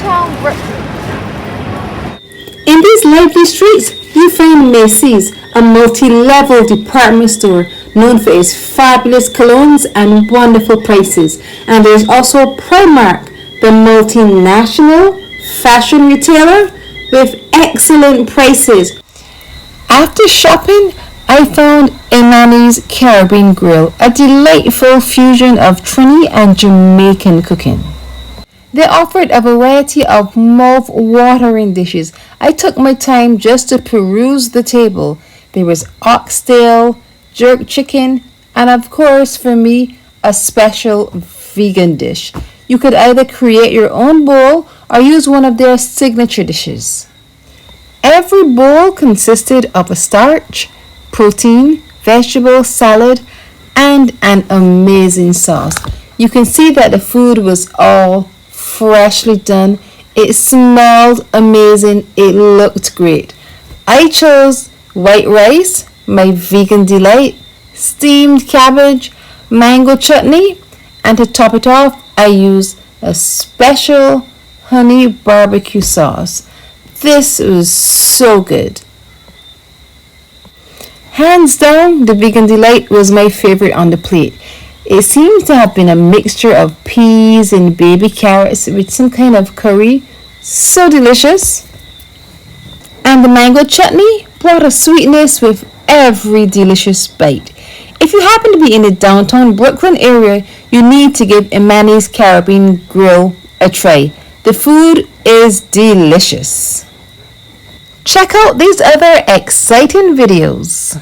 downtown Brooklyn. In these lively streets, you find Macy's, a multi-level department store known for its fabulous colognes and wonderful prices. And there's also Primark, the multinational fashion retailer with excellent prices. After shopping, I found Imani's Caribbean Grill, a delightful fusion of Trinidadian and Jamaican cooking. They offered a variety of mouth-watering dishes. I took my time just to peruse the table. There was oxtail, jerk chicken, and of course for me, a special vegan dish. You could either create your own bowl or use one of their signature dishes. Every bowl consisted of a starch, protein, vegetable, salad, and an amazing sauce. You can see that the food was all freshly done. It smelled amazing. It looked great. I chose white rice, my vegan delight, steamed cabbage, mango chutney, and to top it off, I used a special honey barbecue sauce. This was so good. Hands down, the vegan delight was my favorite on the plate. It seems to have been a mixture of peas and baby carrots with some kind of curry. So delicious. And the mango chutney brought a sweetness with every delicious bite. If you happen to be in the downtown Brooklyn area, you need to give Imani's Caribbean Grill a try. The food is delicious. Check out these other exciting videos.